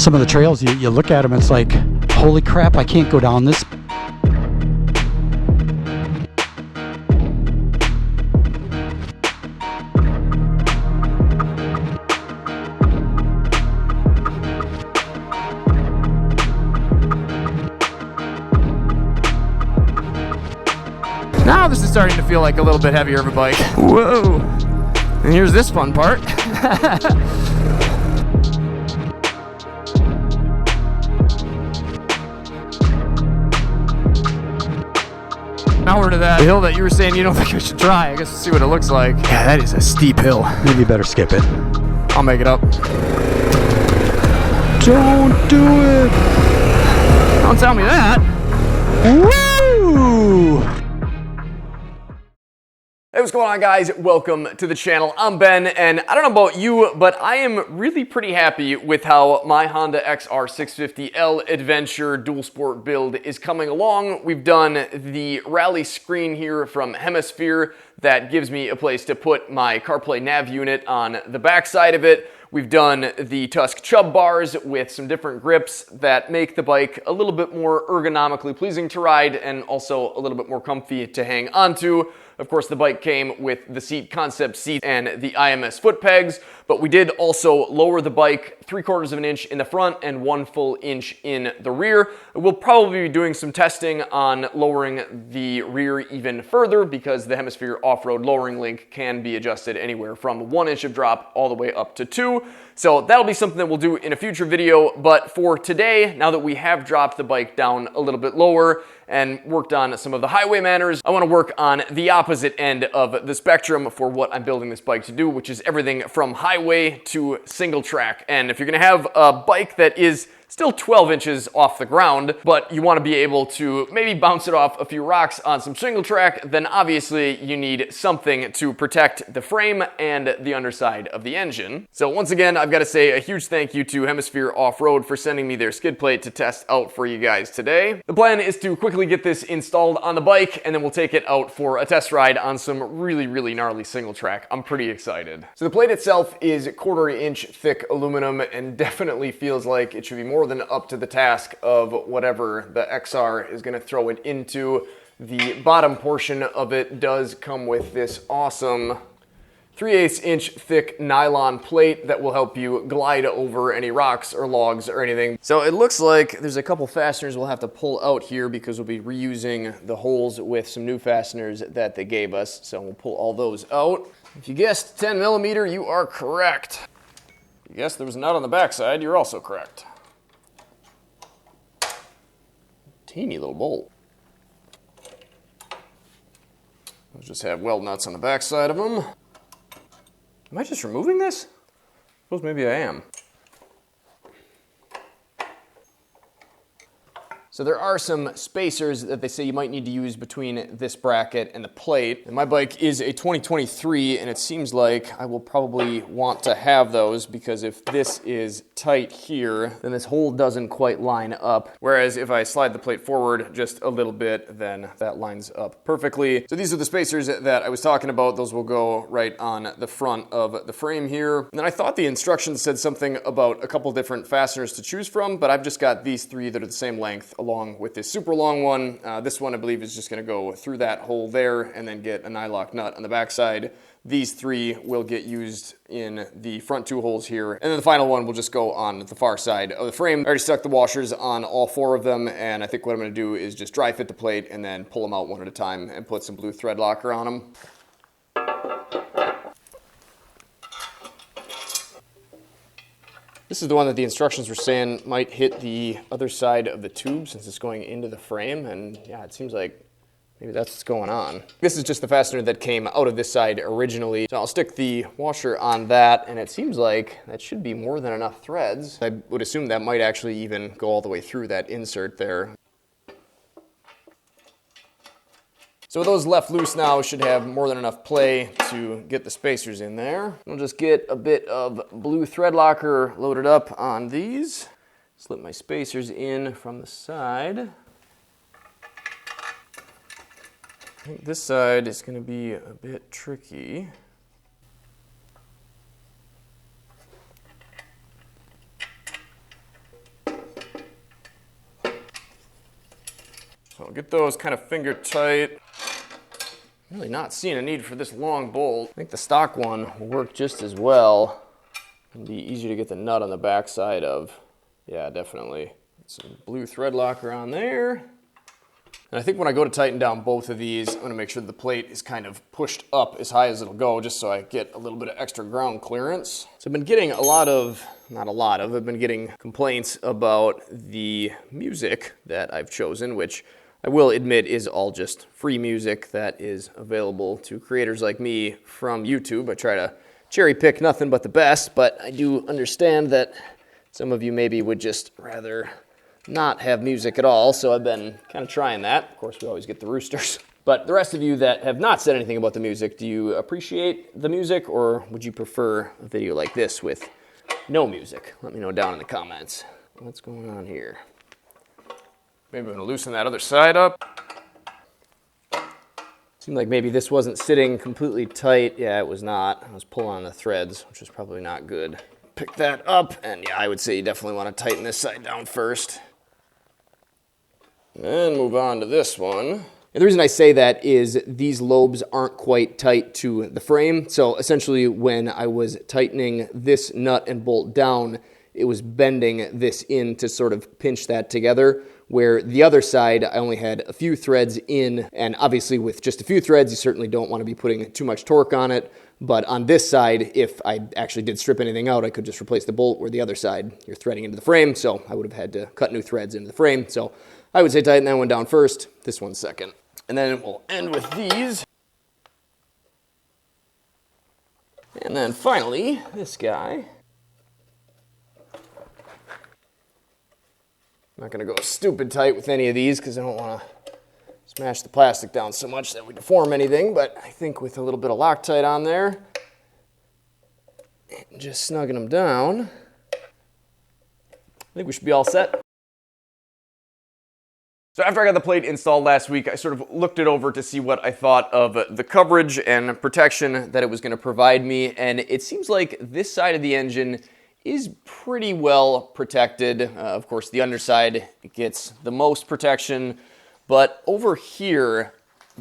some of the trails, you look at them, it's like, holy crap, I can't go down this. Now this is starting to feel like a little bit heavier of a bike. Whoa! And here's this fun part. Now we're to that hill that you were saying you don't think I should try. I guess we'll see what it looks like. Yeah, that is a steep hill. Maybe you better skip it. I'll make it up. Don't do it! Don't tell me that. Woo! Hey, what's going on, guys? Welcome to the channel. I'm Ben, and I don't know about you, but I am really pretty happy with how my Honda XR650L Adventure Dual Sport build is coming along. We've done the rally screen here from Hemisphere that gives me a place to put my CarPlay nav unit on the back side of it. We've done the Tusk Chub bars with some different grips that make the bike a little bit more ergonomically pleasing to ride and also a little bit more comfy to hang onto. Of course, the bike came with the seat concept seat and the IMS foot pegs, but we did also lower the bike 3/4 of an inch in the front and 1 full inch in the rear. We'll probably be doing some testing on lowering the rear even further because the Hemisphere off-road lowering link can be adjusted anywhere from 1 inch of drop all the way up to 2. So that'll be something that we'll do in a future video, but for today, now that we have dropped the bike down a little bit lower and worked on some of the highway manners, I want to work on the opposite end of the spectrum for what I'm building this bike to do, which is everything from highway to single track. And if you're going to have a bike that is still 12 inches off the ground, but you want to be able to maybe bounce it off a few rocks on some single track, then obviously you need something to protect the frame and the underside of the engine. So once again, I've got to say a huge thank you to Hemisphere Off-Road for sending me their skid plate to test out for you guys today. The plan is to quickly get this installed on the bike, and then we'll take it out for a test ride on some really gnarly single track. I'm pretty excited. So the plate itself is 1/4 inch thick aluminum and definitely feels like it should be more than up to the task of whatever the XR is going to throw it into. The bottom portion of it does come with this awesome 3/8 inch thick nylon plate that will help you glide over any rocks or logs or anything. So it looks like there's a couple fasteners we'll have to pull out here because we'll be reusing the holes with some new fasteners that they gave us. So we'll pull all those out. If you guessed 10 millimeter, you are correct. If you guessed there was a nut on the backside, you're also correct. Teeny little bolt. We'll just have weld nuts on the back side of them. Am I just removing this? I suppose maybe I am. So there are some spacers that they say you might need to use between this bracket and the plate. And my bike is a 2023, and it seems like I will probably want to have those because if this is tight here, then this hole doesn't quite line up. Whereas if I slide the plate forward just a little bit, then that lines up perfectly. So these are the spacers that I was talking about. Those will go right on the front of the frame here. And then I thought the instructions said something about a couple different fasteners to choose from, but I've just got these 3 that are the same length along with this super long one. This one I believe is just going to go through that hole there and then get a nylock nut on the backside. These 3 will get used in the front 2 holes here, and then the final one will just go on the far side of the frame. I already stuck the washers on all 4 of them, and I think what I'm going to do is just dry fit the plate and then pull them out one at a time and put some blue thread locker on them. This is the one that the instructions were saying might hit the other side of the tube since it's going into the frame, and yeah, it seems like maybe that's what's going on. This is just the fastener that came out of this side originally. So I'll stick the washer on that, and it seems like that should be more than enough threads. I would assume that might actually even go all the way through that insert there. So with those left loose now, should have more than enough play to get the spacers in there. We'll just get a bit of blue thread locker loaded up on these. Slip my spacers in from the side. I think this side is going to be a bit tricky. So I'll get those kind of finger tight. Really not seeing a need for this long bolt. I think the stock one will work just as well. It'll be easier to get the nut on the back side of. Yeah, definitely. Some blue thread locker on there. And I think when I go to tighten down both of these, I'm gonna make sure the plate is kind of pushed up as high as it'll go, just so I get a little bit of extra ground clearance. So I've been getting I've been getting complaints about the music that I've chosen, which I will admit is all just free music that is available to creators like me from YouTube. I try to cherry pick nothing but the best, but I do understand that some of you maybe would just rather not have music at all, so I've been kind of trying that. Of course, we always get the roosters. But the rest of you that have not said anything about the music, do you appreciate the music, or would you prefer a video like this with no music? Let me know down in the comments. What's going on here? Maybe I'm gonna loosen that other side up. Seemed like maybe this wasn't sitting completely tight. Yeah, it was not. I was pulling on the threads, which was probably not good. Pick that up, and yeah, I would say you definitely want to tighten this side down first. And move on to this one. And the reason I say that is these lobes aren't quite tight to the frame. So essentially when I was tightening this nut and bolt down, it was bending this in to sort of pinch that together, where the other side I only had a few threads in, and obviously with just a few threads you certainly don't want to be putting too much torque on it. But on this side, if I actually did strip anything out, I could just replace the bolt, where the other side you're threading into the frame, so I would have had to cut new threads into the frame. So I would say tighten that one down first, this one second. And then we'll end with these. And then finally, this guy. I'm not going to go stupid tight with any of these because I don't want to smash the plastic down so much that we deform anything, but I think with a little bit of Loctite on there, and just snugging them down, I think we should be all set. So after I got the plate installed last week, I sort of looked it over to see what I thought of the coverage and protection that it was going to provide me, and it seems like this side of the engine is pretty well protected. Of course, the underside gets the most protection, but over here,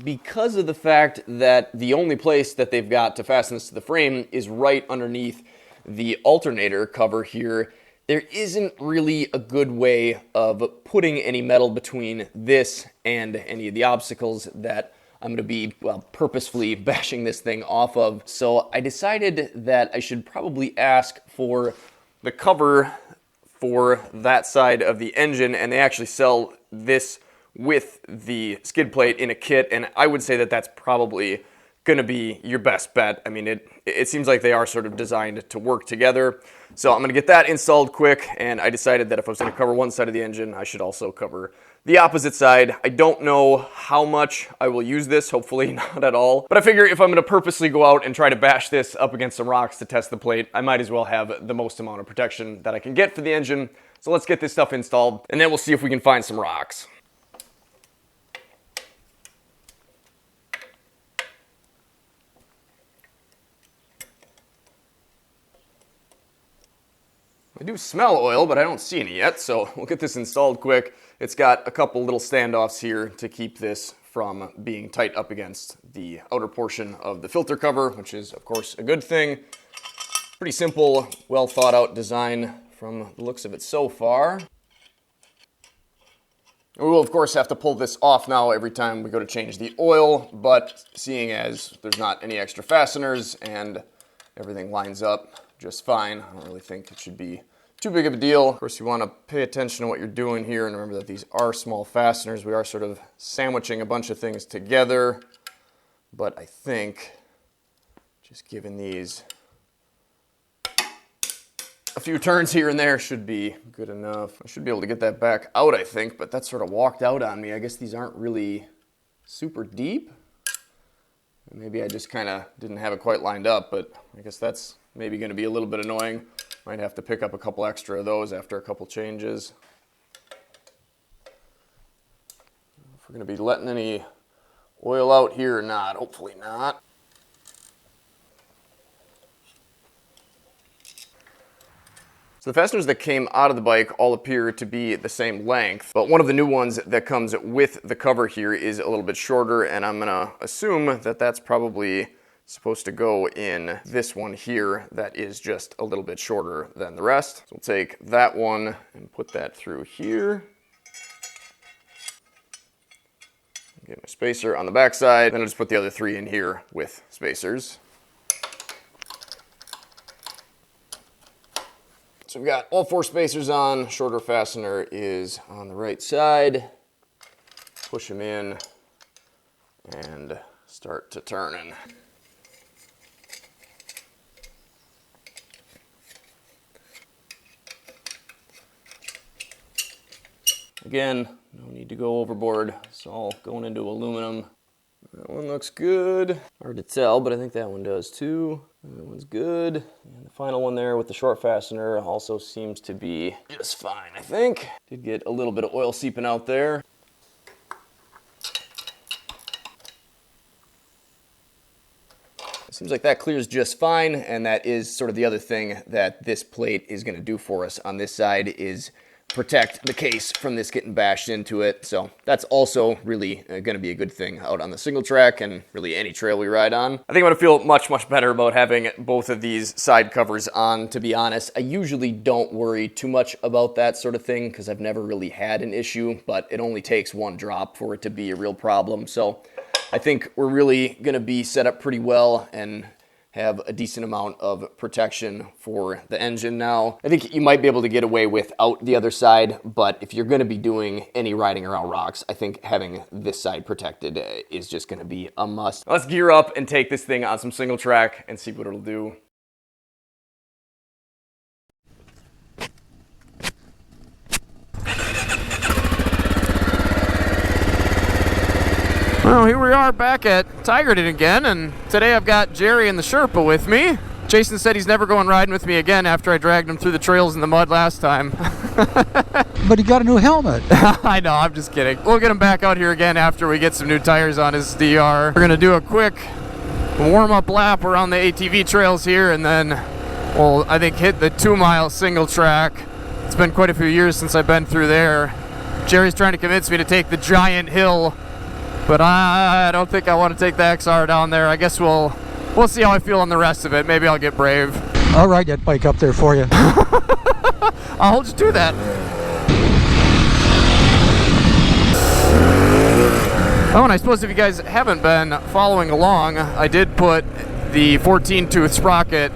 because of the fact that the only place that they've got to fasten this to the frame is right underneath the alternator cover here, there isn't really a good way of putting any metal between this and any of the obstacles that I'm going to be, well, purposefully bashing this thing off of. So I decided that I should probably ask for the cover for that side of the engine, and they actually sell this with the skid plate in a kit, and I would say that that's probably going to be your best bet. I mean, it seems like they are sort of designed to work together. So I'm going to get that installed quick, and I decided that if I was going to cover one side of the engine, I should also cover the opposite side. I don't know how much I will use this, hopefully not at all. But I figure if I'm going to purposely go out and try to bash this up against some rocks to test the plate, I might as well have the most amount of protection that I can get for the engine. So let's get this stuff installed, and then we'll see if we can find some rocks. I do smell oil, but I don't see any yet, so we'll get this installed quick. It's got a couple little standoffs here to keep this from being tight up against the outer portion of the filter cover, which is, of course, a good thing. Pretty simple, well thought out design from the looks of it so far. We will, of course, have to pull this off now every time we go to change the oil, but seeing as there's not any extra fasteners and everything lines up just fine, I don't really think it should be too big of a deal. Of course, you want to pay attention to what you're doing here and remember that these are small fasteners. We are sort of sandwiching a bunch of things together, but I think just giving these a few turns here and there should be good enough. I should be able to get that back out, I think, but that sort of walked out on me. I guess these aren't really super deep. Maybe I just kind of didn't have it quite lined up, but I guess that's maybe going to be a little bit annoying. Might have to pick up a couple extra of those after a couple changes. If we're going to be letting any oil out here or not, hopefully not. So the fasteners that came out of the bike all appear to be the same length, but one of the new ones that comes with the cover here is a little bit shorter, and I'm gonna assume that that's probably supposed to go in this one here that is just a little bit shorter than the rest. So we'll take that one and put that through here. Get my spacer on the back side, then I'll just put the other 3 in here with spacers. So we've got all 4 spacers on, shorter fastener is on the right side. Push them in and start to turning. Again, no need to go overboard. It's all going into aluminum. That one looks good. Hard to tell, but I think that one does too. That one's good. And the final one there with the short fastener also seems to be just fine, I think. Did get a little bit of oil seeping out there. Seems like that clears just fine, and that is sort of the other thing that this plate is going to do for us on this side is protect the case from this getting bashed into it. So that's also really going to be a good thing out on the single track and really any trail we ride on. I think I'm going to feel much, much better about having both of these side covers on, to be honest. I usually don't worry too much about that sort of thing because I've never really had an issue, but it only takes one drop for it to be a real problem. So I think we're really going to be set up pretty well and have a decent amount of protection for the engine now. I think you might be able to get away without the other side, but if you're going to be doing any riding around rocks, I think having this side protected is just going to be a must. Let's gear up and take this thing on some single track and see what it'll do. Well, here we are back at Tigerton again, and today I've got Jerry and the Sherpa with me. Jason said he's never going riding with me again after I dragged him through the trails in the mud last time. But he got a new helmet. I know, I'm just kidding. We'll get him back out here again after we get some new tires on his DR. We're gonna do a quick warm-up lap around the ATV trails here, and then we'll, I think, hit the 2-mile single track. It's been quite a few years since I've been through there. Jerry's trying to convince me to take the giant hill, but I don't think I want to take the XR down there. I guess we'll see how I feel on the rest of it. Maybe I'll get brave. I'll ride that bike up there for you. I'll hold you to that. Oh, and I suppose if you guys haven't been following along, I did put the 14-tooth sprocket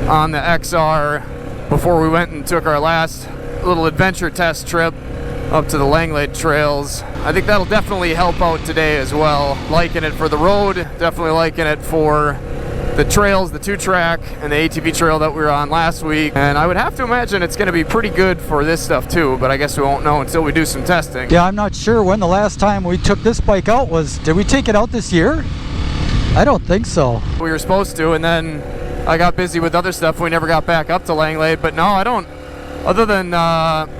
on the XR before we went and took our last little adventure test trip up to the Langley trails. I think that'll definitely help out today as well. Liking it for the road, definitely liking it for the trails, the 2-track and the ATV trail that we were on last week. And I would have to imagine it's going to be pretty good for this stuff too, but I guess we won't know until we do some testing. Yeah, I'm not sure when the last time we took this bike out was. Did we take it out this year? I don't think so. We were supposed to, and then I got busy with other stuff. We never got back up to Langley, but no, I don't. Other than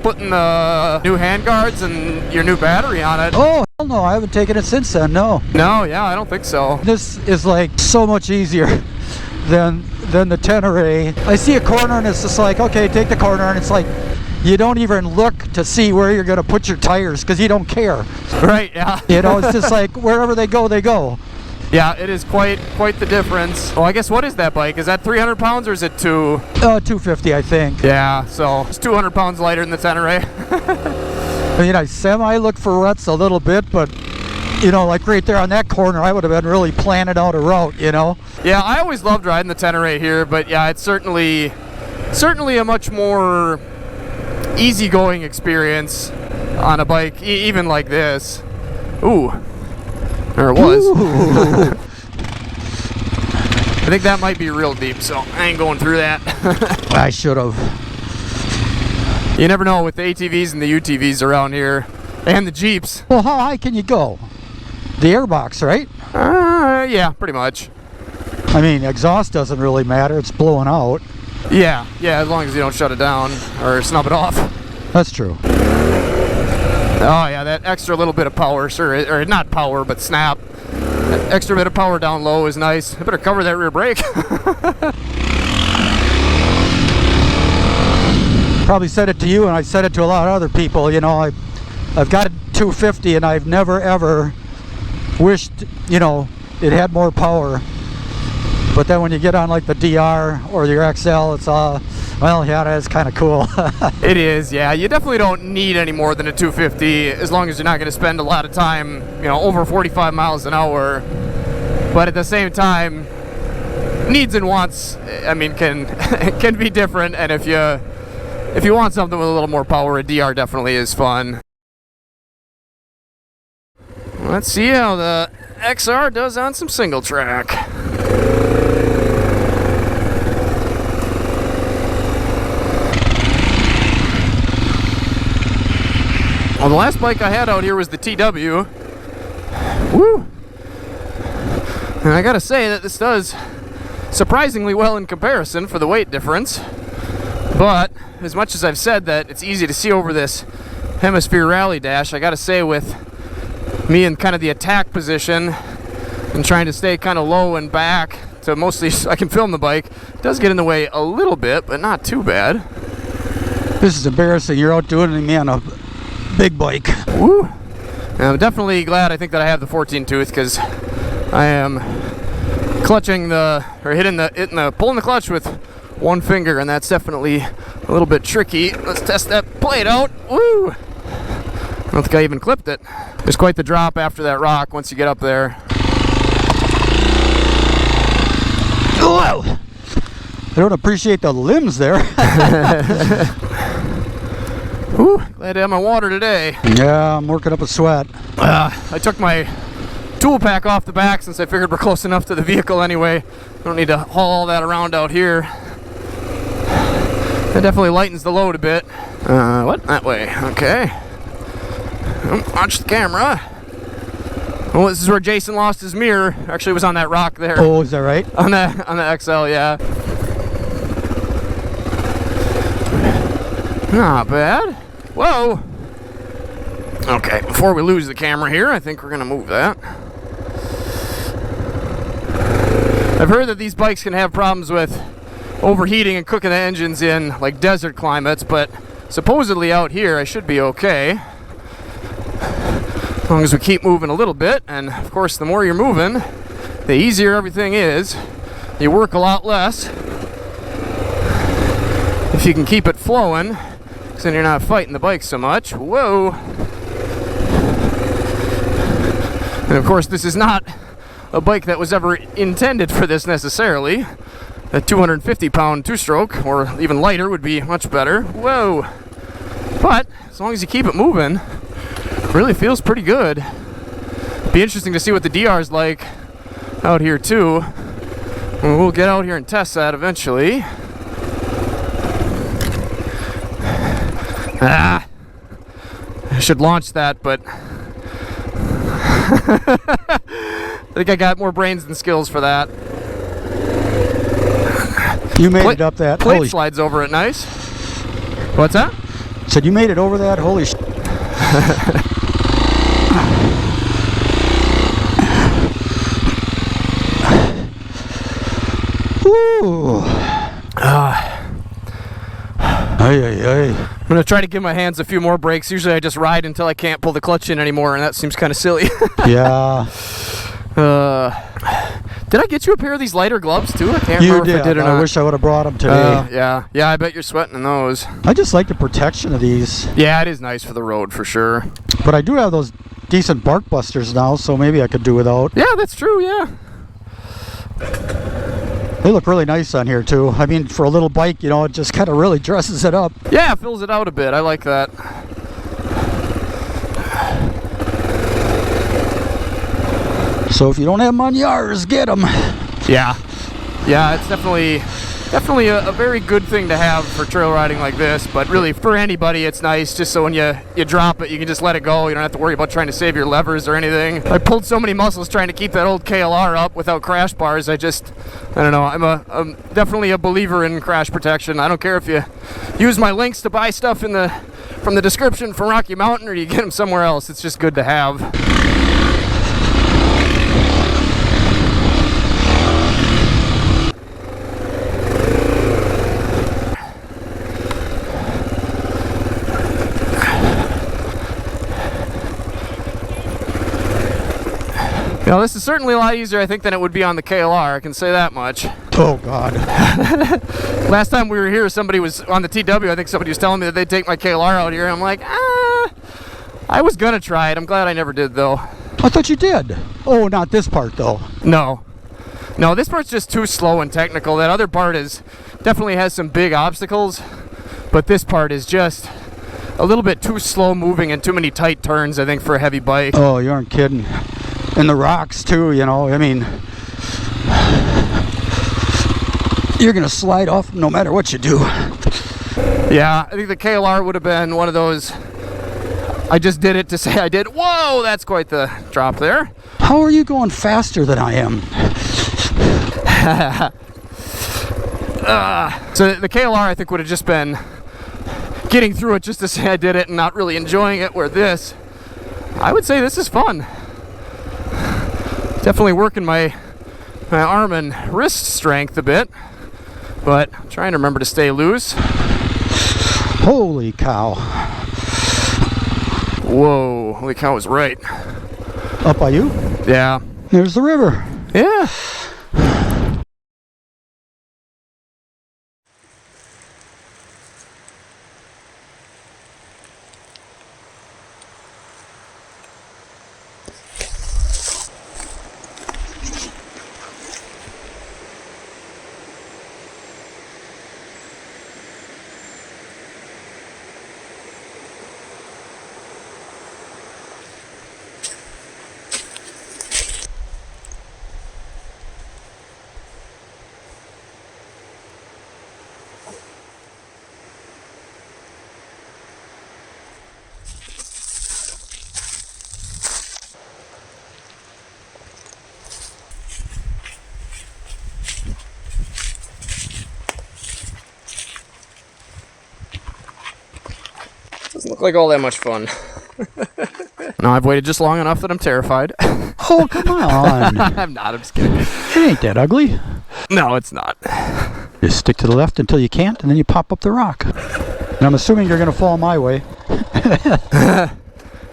putting the new handguards and your new battery on it. Oh, hell no, I haven't taken it since then, no. No, yeah, I don't think so. This is like so much easier than the Tenere. I see a corner and it's just like, okay, take the corner, and it's like, you don't even look to see where you're gonna put your tires because you don't care. Right, yeah. You know, it's just like wherever they go, they go. Yeah, it is quite the difference. Well, I guess, what is that bike? Is that 300 pounds or is it 250, I think. Yeah, so it's 200 pounds lighter than the Tenere. I mean, I semi-look for ruts a little bit, but, you know, like right there on that corner, I would have been really planning out a route, you know? Yeah, I always loved riding the Tenere here, but yeah, it's certainly a much more easygoing experience on a bike, even like this. Ooh. Or it was. I think that might be real deep, so I ain't going through that. I should have. You never know with the ATVs and the UTVs around here, and the Jeeps. Well, how high can you go? The airbox, right? Yeah, pretty much. I mean, exhaust doesn't really matter. It's blowing out. Yeah, as long as you don't shut it down or snub it off. That's true. Oh yeah, that extra little bit of power, sure, or not power, but snap. That extra bit of power down low is nice. I better cover that rear brake. probably said it to you, and I said it to a lot of other people, you know, I've got a 250 and I've never ever wished, you know, it had more power. But then when you get on like the DR or your XL, it's well, yeah, that is kind of cool. It is, yeah. You definitely don't need any more than a 250 as long as you're not going to spend a lot of time, you know, over 45 miles an hour. But at the same time, needs and wants, I mean, can be different. And if you want something with a little more power, a DR definitely is fun. Let's see how the XR does on some single track. Well, the last bike I had out here was the TW. Woo! And I gotta say that this does surprisingly well in comparison for the weight difference. But as much as I've said that it's easy to see over this Hemisphere rally dash, I gotta say with me in kind of the attack position and trying to stay kind of low and back to mostly so I can film the bike, it does get in the way a little bit, but not too bad. This is embarrassing. You're outdoing me on a big bike. Woo! And I'm definitely glad I think that I have the 14 tooth, because I am clutching pulling the clutch with one finger, and that's definitely a little bit tricky. Let's test that plate out. Woo! I don't think I even clipped it. There's quite the drop after that rock once you get up there. Whoa! I don't appreciate the limbs there. Whew, glad to have my water today. Yeah, I'm working up a sweat. I took my tool pack off the back since I figured we're close enough to the vehicle anyway. Don't need to haul all that around out here. That definitely lightens the load a bit. What? That way. Okay. Watch the camera. Oh, this is where Jason lost his mirror. Actually, it was on that rock there. Oh, is that right? On the XL, yeah. Not bad. Whoa. Okay, before we lose the camera here, I think we're gonna move that. I've heard that these bikes can have problems with overheating and cooking the engines in like desert climates, but supposedly out here I should be okay. As long as we keep moving a little bit, and of course the more you're moving, the easier everything is. You work a lot less if you can keep it flowing, because then you're not fighting the bike so much. Whoa! And of course this is not a bike that was ever intended for this necessarily. A 250-pound two-stroke, or even lighter, would be much better. Whoa! But as long as you keep it moving, it really feels pretty good. Be interesting to see what the DR is like out here too. We'll get out here and test that eventually. I should launch that, but I think I got more brains than skills for that. You made it up that. Plate slides over it nice. What's that? Said you made it over that? Holy sh**. Ooh. I'm gonna try to give my hands a few more breaks. Usually I just ride until I can't pull the clutch in anymore, and that seems kind of silly. Yeah. Did I get you a pair of these lighter gloves too? I can't You remember if I did or not. I wish I would have brought them today. Yeah, I bet you're sweating in those. I just like the protection of these. Yeah, it is nice for the road for sure. But I do have those decent bark busters now, so maybe I could do without. Yeah, that's true, yeah. They look really nice on here too. I mean, for a little bike, you know, it just kind of really dresses it up. Yeah, it fills it out a bit. I like that. So if you don't have them on yours, get them. Yeah, it's definitely a very good thing to have for trail riding like this, but really for anybody it's nice just so when you drop it you can just let it go. You don't have to worry about trying to save your levers or anything. I pulled so many muscles trying to keep that old KLR up without crash bars. I don't know, I'm definitely a believer in crash protection. I don't care if you use my links to buy stuff from the description from Rocky Mountain or you get them somewhere else. It's just good to have. Now, this is certainly a lot easier, I think, than it would be on the KLR. I can say that much. Oh, God. Last time we were here, somebody was on the TW. I think somebody was telling me that they'd take my KLR out here. I'm like, I was going to try it. I'm glad I never did, though. I thought you did. Oh, not this part, though. No. No, this part's just too slow and technical. That other part is definitely has some big obstacles, but this part is just a little bit too slow moving and too many tight turns, I think, for a heavy bike. Oh, you aren't kidding. And the rocks, too, you know. I mean, you're going to slide off no matter what you do. Yeah, I think the KLR would have been one of those, I just did it to say I did. Whoa, that's quite the drop there. How are you going faster than I am? So the KLR, I think, would have just been getting through it just to say I did it and not really enjoying it, where this, I would say this is fun. Definitely working my arm and wrist strength a bit, but I'm trying to remember to stay loose. Holy cow. Whoa, holy cow was right. Up by you? Yeah. There's the river. Yeah. Doesn't look like all that much fun. No, I've waited just long enough that I'm terrified. Oh, come on. I'm not, I'm just kidding. It ain't that ugly. No, it's not. Just stick to the left until you can't, and then you pop up the rock. And I'm assuming you're going to fall my way.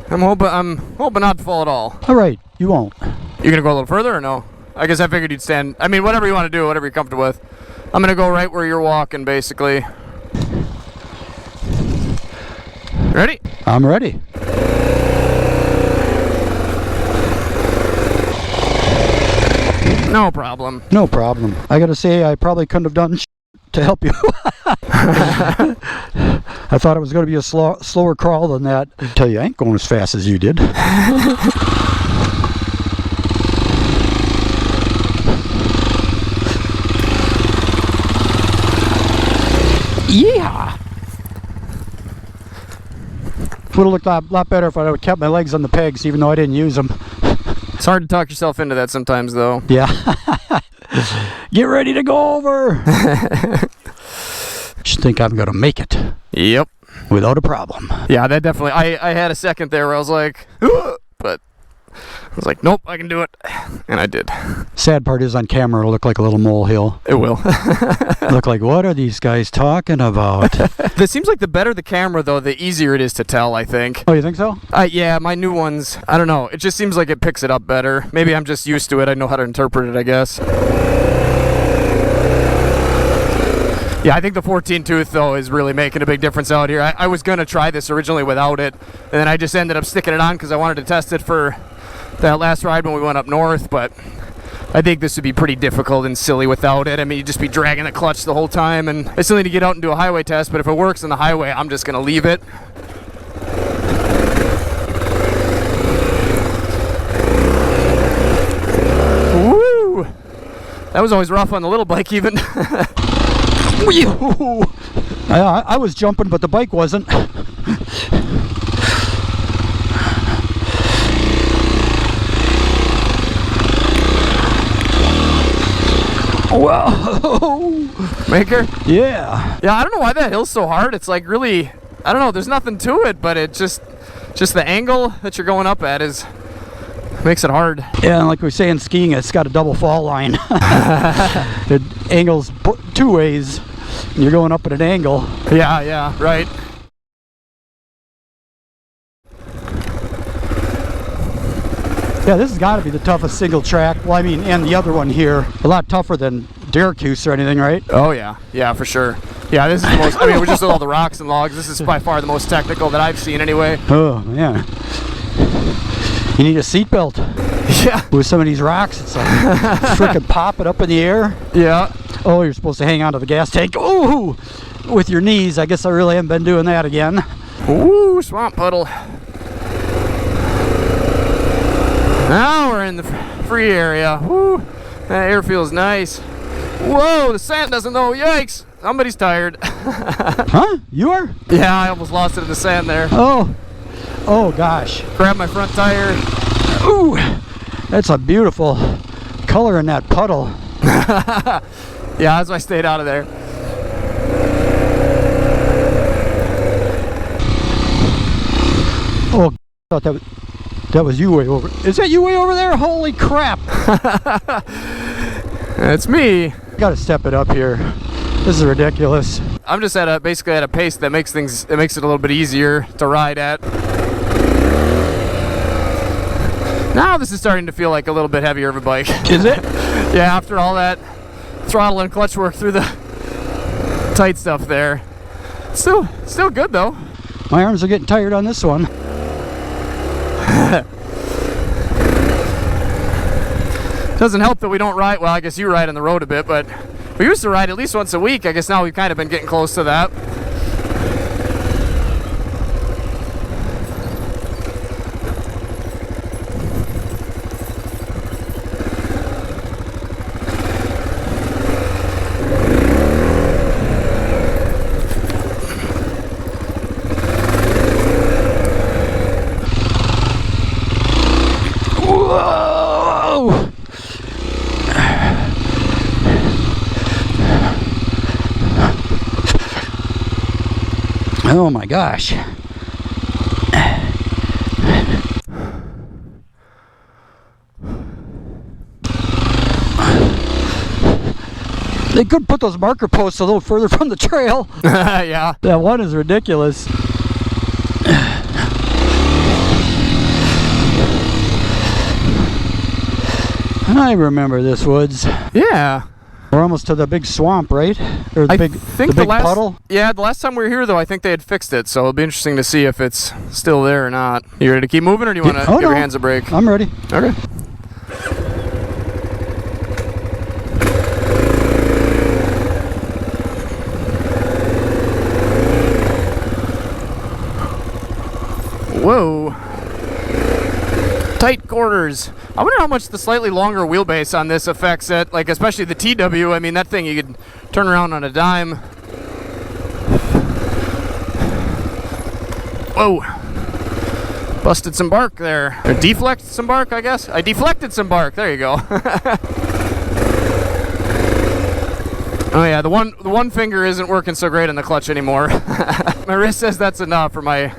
I'm hoping not to fall at all. All right, you won't. You're going to go a little further or no? I guess I figured you'd stand. I mean, whatever you want to do, whatever you're comfortable with. I'm going to go right where you're walking, basically. Ready? I'm ready. No problem. No problem. I gotta say, I probably couldn't have done to help you. I thought it was going to be a slower crawl than that. I tell you, I ain't going as fast as you did. Yeah! Would have looked a lot better if I would have kept my legs on the pegs, even though I didn't use them. It's hard to talk yourself into that sometimes, though. Yeah. Get ready to go over. Just think I'm going to make it. Yep. Without a problem. Yeah, that definitely. I had a second there where I was like, but I was like, nope, I can do it. And I did. Sad part is on camera, it'll look like a little molehill. It will. Look like, what are these guys talking about? This seems like the better the camera, though, the easier it is to tell, I think. Oh, you think so? Yeah, my new ones, I don't know. It just seems like it picks it up better. Maybe I'm just used to it. I know how to interpret it, I guess. Yeah, I think the 14 tooth, though, is really making a big difference out here. I was going to try this originally without it, and then I just ended up sticking it on because I wanted to test it for that last ride when we went up north, but I think this would be pretty difficult and silly without it. I mean, you'd just be dragging the clutch the whole time, and I still need to get out and do a highway test, but if it works on the highway, I'm just going to leave it. Woo! That was always rough on the little bike, even. I was jumping, but the bike wasn't. Whoa! Maker? Yeah. Yeah, I don't know why that hill's so hard. It's like really, I don't know, there's nothing to it, but it just the angle that you're going up at makes it hard. Yeah, and like we say in skiing, it's got a double fall line. It angles two ways, and you're going up at an angle. Yeah, right. Yeah, this has got to be the toughest single track. Well, I mean, and the other one here, a lot tougher than Syracuse or anything, right? Oh yeah, yeah, for sure. Yeah, this is the most, I mean, we're just with all the rocks and logs. This is by far the most technical that I've seen anyway. Oh, man. You need a seatbelt. Yeah. With some of these rocks, it's like freaking pop it up in the air. Yeah. Oh, you're supposed to hang on to the gas tank. Ooh, with your knees. I guess I really haven't been doing that again. Ooh, swamp puddle. Now we're in the free area. Woo, that air feels nice. Whoa, the sand doesn't know. Yikes, somebody's tired. Huh? You are? Yeah, I almost lost it in the sand there. Oh. Oh, gosh. Grab my front tire. Ooh, that's a beautiful color in that puddle. Yeah, that's why I stayed out of there. Oh, I thought that was you way over. Is that you way over there? Holy crap. It's me. Gotta step it up here. This is ridiculous. I'm just basically at a pace that makes it a little bit easier to ride at. Now this is starting to feel like a little bit heavier of a bike. Is it? Yeah, after all that throttle and clutch work through the tight stuff there. Still good though. My arms are getting tired on this one. Doesn't help that we don't ride, well, I guess you ride on the road a bit, but we used to ride at least once a week. I guess now we've kind of been getting close to that. Whoa! Oh my gosh. They could put those marker posts a little further from the trail. Yeah. That one is ridiculous. I remember this woods. Yeah. We're almost to the big swamp, right? Or the big puddle? Yeah, the last time we were here, though, I think they had fixed it, so it'll be interesting to see if it's still there or not. You ready to keep moving, or do you want to give your hands a break? I'm ready. Okay. Whoa. Tight quarters. I wonder how much the slightly longer wheelbase on this affects it, like especially the TW. I mean, that thing you could turn around on a dime. Whoa. Busted some bark there. Or deflected some bark, I guess. I deflected some bark. There you go. Oh yeah, the one finger isn't working so great in the clutch anymore. My wrist says that's enough for my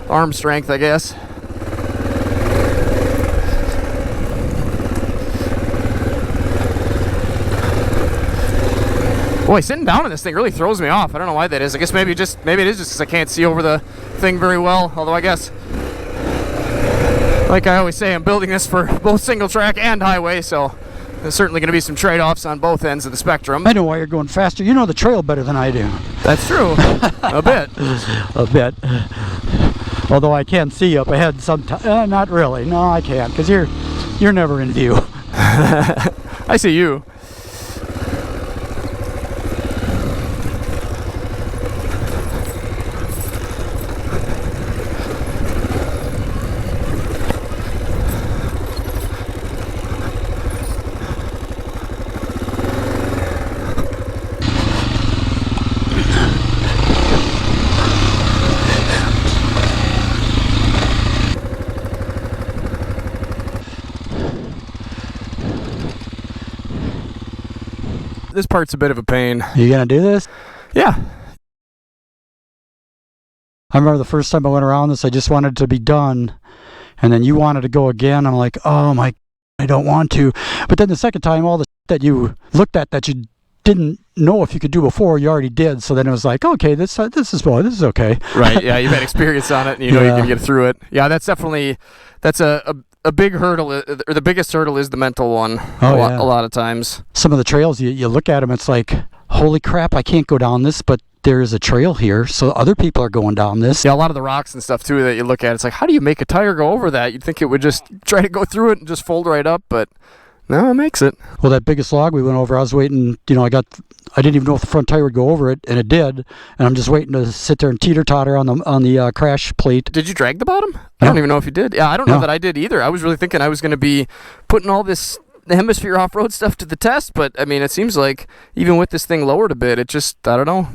arm strength, I guess. Boy, sitting down on this thing really throws me off. I don't know why that is. I guess maybe it is just because I can't see over the thing very well. Although I guess, like I always say, I'm building this for both single track and highway, so there's certainly going to be some trade-offs on both ends of the spectrum. I know why you're going faster. You know the trail better than I do. That's true. A bit. A bit. Although I can see up ahead sometimes. Not really. No, I can't, because you're never in view. I see you. This part's a bit of a pain. You gonna do this? Yeah. I remember the first time I went around this, I just wanted to be done. And then you wanted to go again. I'm like, oh my, I don't want to. But then the second time, all the that you looked at that you didn't know if you could do before, you already did. So then it was like, okay, this is okay. Right, yeah, you've had experience on it, and you know you can get through it. Yeah, that's a a big hurdle, or the biggest hurdle is the mental one. Oh, a lot of times. Some of the trails, you look at them, it's like, holy crap, I can't go down this, but there is a trail here, so other people are going down this. Yeah, a lot of the rocks and stuff too that you look at, it's like, how do you make a tire go over that? You'd think it would just try to go through it and just fold right up, but no, it makes it. Well, that biggest log we went over, I was waiting, I didn't even know if the front tire would go over it, and it did, and I'm just waiting to sit there and teeter-totter on the crash plate. Did you drag the bottom? I don't even know if you did. Yeah, I don't know that I did either. I was really thinking I was going to be putting all the Hemisphere off-road stuff to the test, but I mean, it seems like even with this thing lowered a bit, it just, I don't know,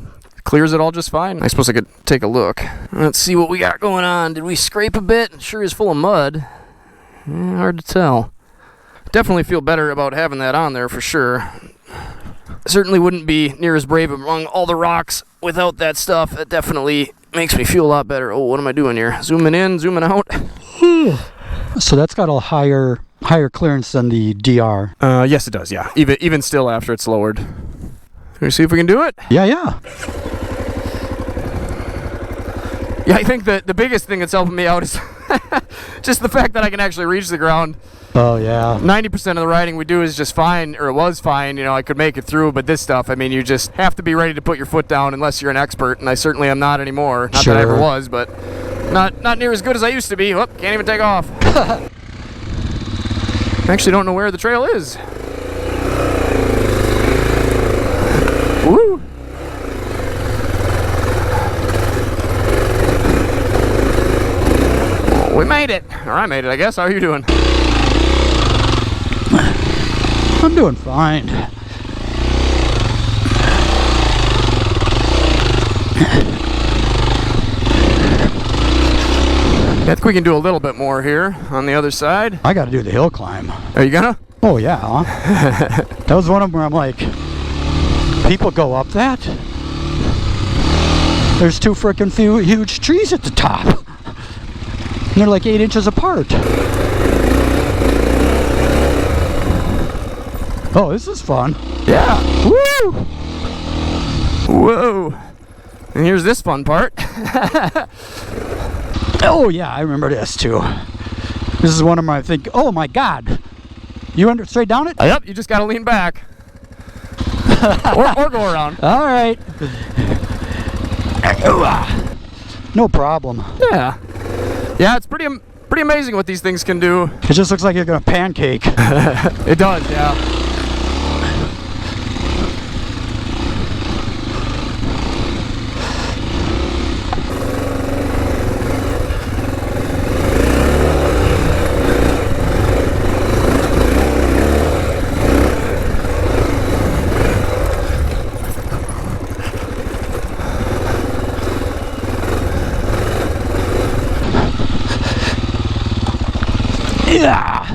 clears it all just fine. I suppose I could take a look. Let's see what we got going on. Did we scrape a bit? It sure is full of mud. Hard to tell. Definitely feel better about having that on there for sure. Certainly wouldn't be near as brave among all the rocks without that stuff. It definitely makes me feel a lot better. Oh, what am I doing here? Zooming in, zooming out. So that's got a higher clearance than the DR. Yes, it does, yeah. Even still after it's lowered. Can we see if we can do it? Yeah. Yeah, I think that the biggest thing that's helping me out is just the fact that I can actually reach the ground. Oh, yeah. 90% of the riding we do is just fine, or it was fine. I could make it through, but this stuff, I mean, you just have to be ready to put your foot down unless you're an expert, and I certainly am not anymore. Not that I ever was, but not near as good as I used to be. Whoop, can't even take off. I actually don't know where the trail is. Woo! We made it. Or I made it, I guess. How are you doing? I'm doing fine. I think we can do a little bit more here on the other side. I got to do the hill climb. Are you gonna? Oh, yeah. That was one of them where I'm like, people go up that? There's two freaking huge trees at the top. And they're like 8 inches apart. Oh, this is fun. Yeah. Woo! Whoa. And here's this fun part. Oh, yeah, I remember this too. This is one of my, I think, oh my God. You went straight down it? Yep, you just got to lean back. or go around. All right. No problem. Yeah. Yeah, it's pretty amazing what these things can do. It just looks like you're going to pancake. It does, yeah. Yeah.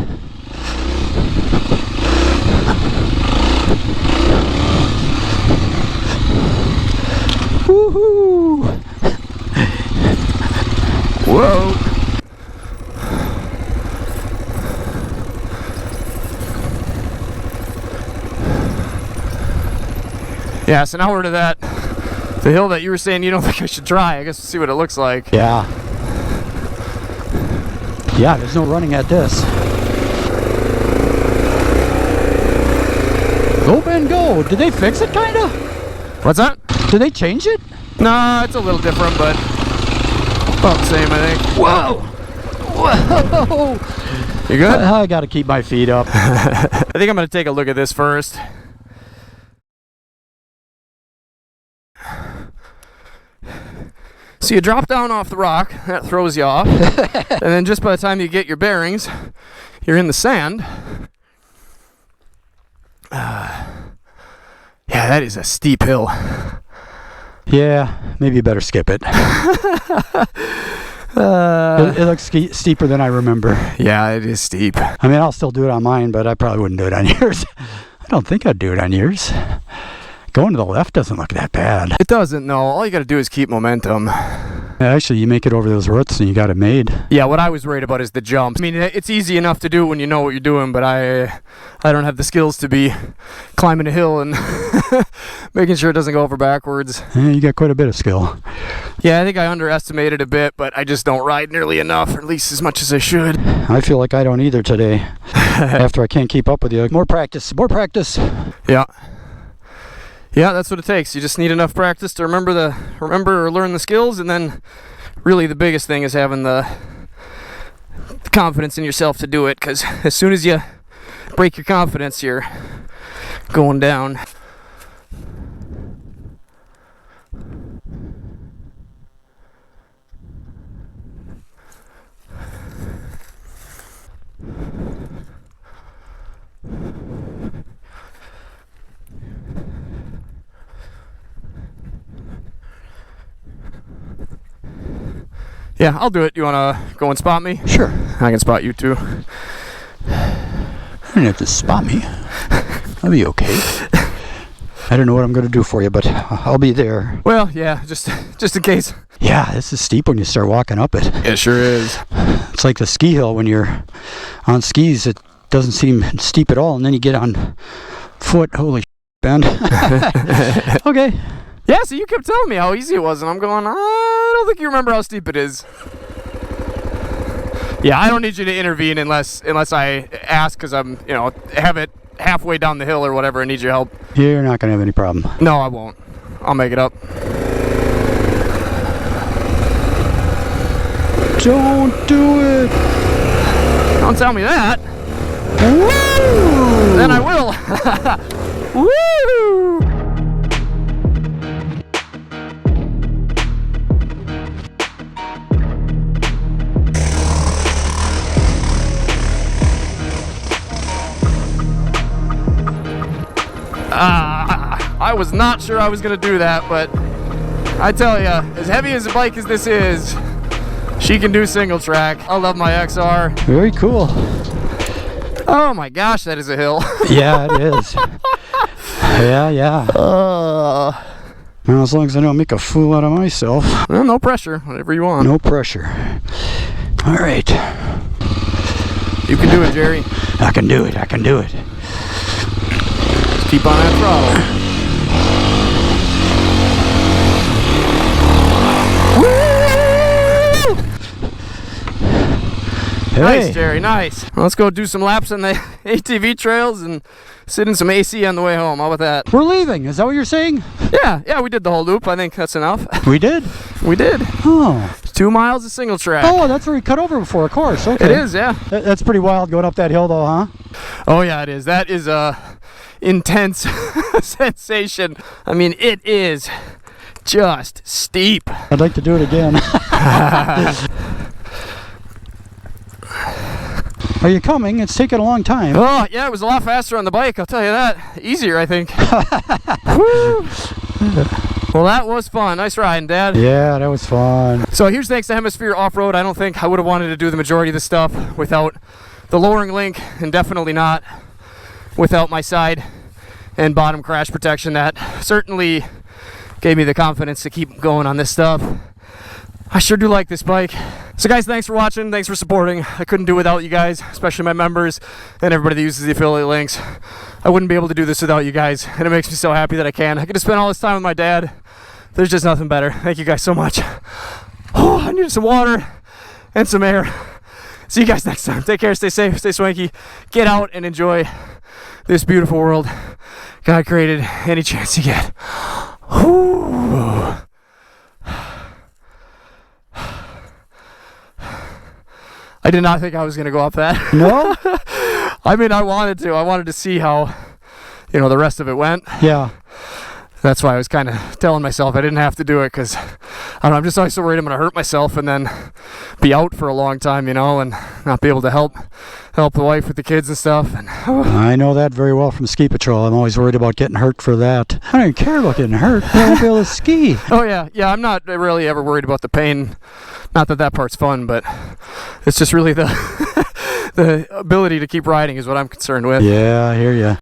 Woohoo! Whoa! Yeah, so now we're to the hill that you were saying you don't think I should try. I guess we'll see what it looks like. Yeah. Yeah, there's no running at this. Go, Ben, go. Did they fix it, kinda? What's that? Did they change it? No, it's a little different, but about the same, I think. Whoa! Whoa! You good? I gotta keep my feet up. I think I'm gonna take a look at this first. So you drop down off the rock, that throws you off, and then just by the time you get your bearings, you're in the sand. Yeah, that is a steep hill. Yeah, maybe you better skip it. It looks steeper than I remember. Yeah, it is steep. I mean, I'll still do it on mine, but I probably wouldn't do it on yours. I don't think I'd do it on yours. Going to the left doesn't look that bad. It doesn't, no. All you gotta do is keep momentum. Actually, you make it over those roots and you got it made. Yeah, what I was worried about is the jumps. I mean, it's easy enough to do when you know what you're doing, but I don't have the skills to be climbing a hill and making sure it doesn't go over backwards. Yeah, you got quite a bit of skill. Yeah, I think I underestimated a bit, but I just don't ride nearly enough, or at least as much as I should. I feel like I don't either today. After I can't keep up with you. More practice, more practice. Yeah. Yeah, that's what it takes. You just need enough practice to remember or learn the skills, and then really the biggest thing is having the confidence in yourself to do it, because as soon as you break your confidence, you're going down. Yeah, I'll do it. You want to go and spot me? Sure. I can spot you too. You don't have to spot me. I'll be okay. I don't know what I'm going to do for you, but I'll be there. Well, yeah, just in case. Yeah, this is steep when you start walking up it. It sure is. It's like the ski hill when you're on skis. It doesn't seem steep at all, and then you get on foot. Holy Ben. Okay. Yeah, so you kept telling me how easy it was, and I'm going, I don't think you remember how steep it is. Yeah, I don't need you to intervene unless I ask, because I'm, have it halfway down the hill or whatever. I need your help. You're not going to have any problem. No, I won't. I'll make it up. Don't do it. Don't tell me that. Woo! Then I will. Woo! I was not sure I was going to do that, but I tell you, as heavy as a bike as this is, she can do single track. I love my XR. Very cool. Oh my gosh, that is a hill. Yeah, it is. Yeah. Well, as long as I don't make a fool out of myself. Well, no pressure. Whatever you want. No pressure. All right. You can do it, Jerry. I can do it. Just keep on that throttle. Hey. Nice, Jerry, nice. Well, let's go do some laps on the ATV trails and sit in some AC on the way home. How about that? We're leaving. Is that what you're saying? Yeah, we did the whole loop. I think that's enough. We did? We did. Oh. 2 miles of single track. Oh, that's where we cut over before, of course. Okay. It is, yeah. That's pretty wild going up that hill, though, huh? Oh, yeah, it is. That is a intense sensation. I mean, it is just steep. I'd like to do it again. Are you coming? It's taken a long time. Oh, yeah, it was a lot faster on the bike, I'll tell you that. Easier, I think. Woo. Well, that was fun. Nice riding, Dad. Yeah, that was fun. So here's thanks to Hemisphere Off-Road. I don't think I would have wanted to do the majority of the stuff without the lowering link, and definitely not without my side and bottom crash protection. That certainly gave me the confidence to keep going on this stuff. I sure do like this bike. So guys, thanks for watching. Thanks for supporting. I couldn't do it without you guys, especially my members and everybody that uses the affiliate links. I wouldn't be able to do this without you guys, and it makes me so happy that I can. I get to spend all this time with my dad. There's just nothing better. Thank you guys so much. Oh, I needed some water and some air. See you guys next time. Take care, stay safe, stay swanky. Get out and enjoy this beautiful world God created any chance you get. Whew. I did not think I was going to go up that. No? I mean, I wanted to. I wanted to see how, the rest of it went. Yeah. That's why I was kind of telling myself I didn't have to do it, because I'm just always so worried I'm going to hurt myself and then be out for a long time, and not be able to help the wife with the kids and stuff. And I know that very well from ski patrol. I'm always worried about getting hurt for that. I don't even care about getting hurt. I won't be able to ski. Oh, yeah. Yeah, I'm not really ever worried about the pain. Not that part's fun, but it's just really the ability to keep riding is what I'm concerned with. Yeah, I hear ya.